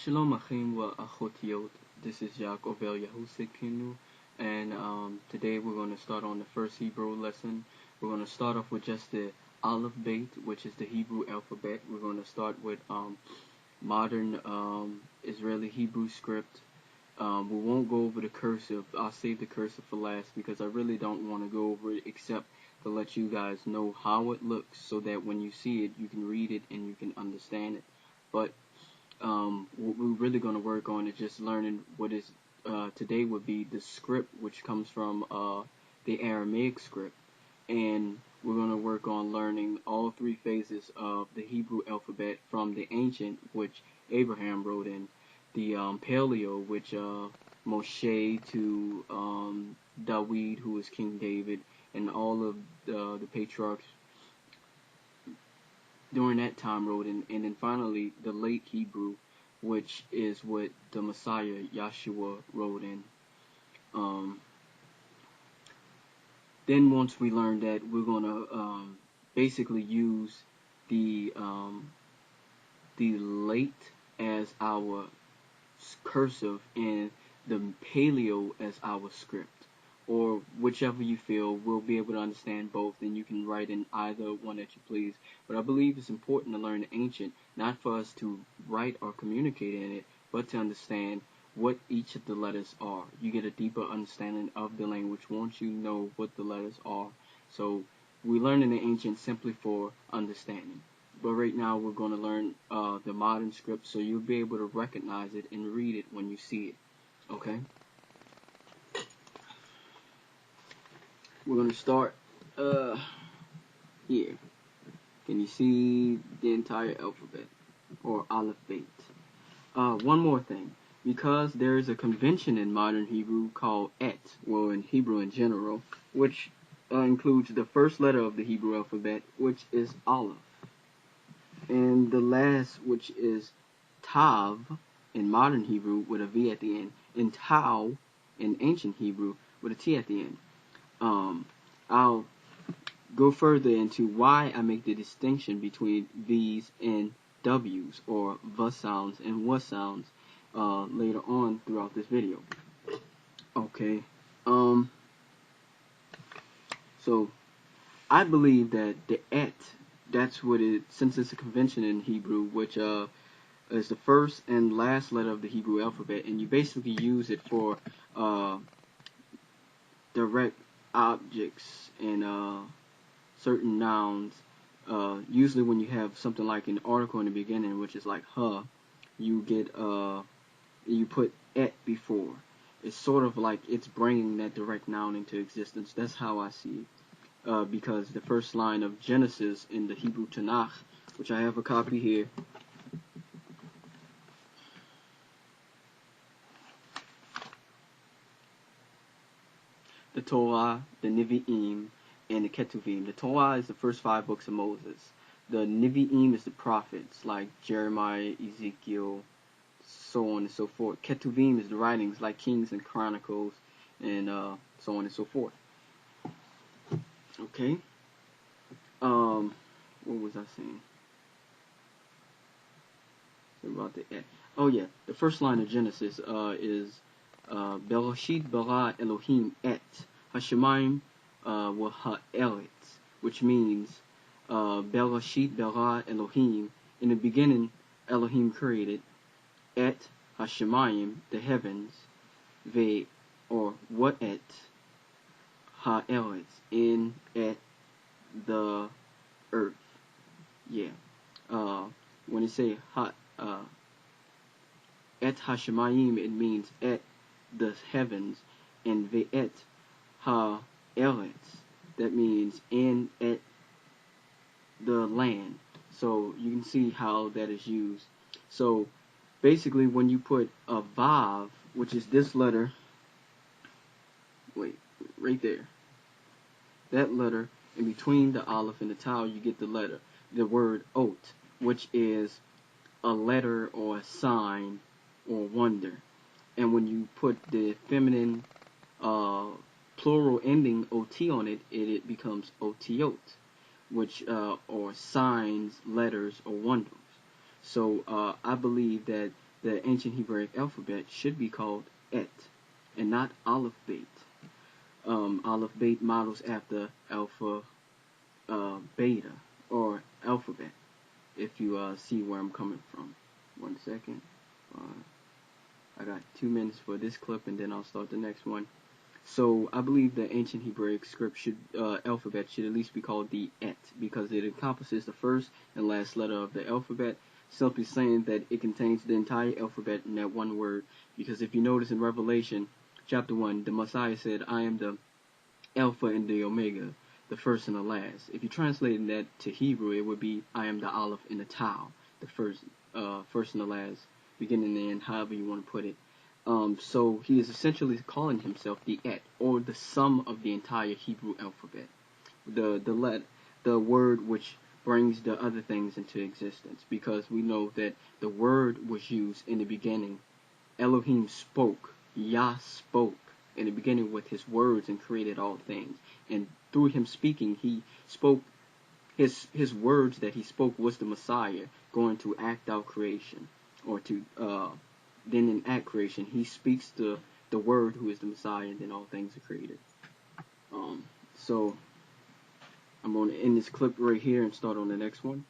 Shalom Achim wa Achotiot. This is Yaakov El Yahusekinu, and today we're going to start on the first Hebrew lesson. We're going to start off with just the Aleph Beit, which is the Hebrew alphabet. We're going to start with modern Israeli Hebrew script. We won't go over the cursive. I'll save the cursive for last because I really don't want to go over it except to let you guys know how it looks so that when you see it, you can read it and you can understand it. But what we're really going to work on is just learning what is today would be the script, which comes from the Aramaic script, and we're going to work on learning all three phases of the Hebrew alphabet from the ancient, which Abraham wrote in, the Paleo, which Moshe to Dawid, who is King David, and all of the patriarchs during that time wrote in, and then finally the late Hebrew, which is what the Messiah Yahshua wrote in. Then once we learn that, we're gonna basically use the late as our cursive and the Paleo as our script, or whichever you feel. We'll be able to understand both, and you can write in either one that you please. But I believe it's important to learn the ancient, not for us to write or communicate in it, but to understand what each of the letters are. You get a deeper understanding of the language once you know what the letters are. So we learn in the ancient simply for understanding. But right now we're going to learn the modern script, so you'll be able to recognize it and read it when you see it. Okay? We're going to start here. Can you see the entire alphabet, or Aleph Beit? One more thing. Because there is a convention in modern Hebrew called et, well, in Hebrew in general, which includes the first letter of the Hebrew alphabet, which is Aleph, and the last, which is Tav in modern Hebrew with a V at the end, and Tau in ancient Hebrew with a T at the end. I'll go further into why I make the distinction between V's and W's, or V sounds and W sounds, later on throughout this video. Okay, so I believe that the et, that's what it, since it's a convention in Hebrew, which is the first and last letter of the Hebrew alphabet, and you basically use it for direct objects and certain nouns. Usually when you have something like an article in the beginning, which is like you get you put et before. It's sort of like it's bringing that direct noun into existence. That's how I see it. Because the first line of Genesis in the Hebrew Tanakh, which I have a copy here, the Torah, the Nevi'im, and the Ketuvim. The Torah is the first 5 books of Moses. The Nevi'im is the prophets, like Jeremiah, Ezekiel, so on and so forth. Ketuvim is the writings, like Kings and Chronicles, and so on and so forth. Okay. What was I saying? About the et. Oh yeah, the first line of Genesis is Bereshit bara Elohim et Hashemayim wa ha'eretz, which means Bereshit bara Elohim. In the beginning, Elohim created et Hashemayim, the heavens, ve, or what et ha'eretz, in et the earth. Yeah. When it say et Hashemayim, it means et the heavens, and ve'et ha'eretz, that means in et the land. So you can see how that is used. So basically when you put a vav, which is this letter, wait, right there, that letter in between the aleph and the tau, you get the word ot, which is a letter or a sign or wonder. And when you put the feminine plural ending ot on it, it becomes otiot, which or signs, letters, or wonders. So I believe that the ancient Hebraic alphabet should be called Et, and not Aleph Beit. Aleph Beit models after Alpha Beta, or alphabet, if you see where I'm coming from. 1 second. I got 2 minutes for this clip, and then I'll start the next one. So I believe the ancient Hebraic script alphabet should at least be called the Et, because it encompasses the first and last letter of the alphabet, simply saying that it contains the entire alphabet in that one word. Because if you notice in Revelation chapter 1, the Messiah said, "I am the Alpha and the Omega, the first and the last." If you translate that to Hebrew, it would be, "I am the Aleph and the Tau, the first and the last, beginning and end," however you want to put it. So he is essentially calling himself the Et, or the sum of the entire Hebrew alphabet, the word which brings the other things into existence. Because we know that the word was used in the beginning. Elohim spoke, Yah spoke in the beginning with his words and created all things. And through him speaking, he spoke, his words that he spoke was the Messiah going to act out creation, or to then in act creation, he speaks the word who is the Messiah, and then all things are created. So I'm going to end this clip right here and start on the next one.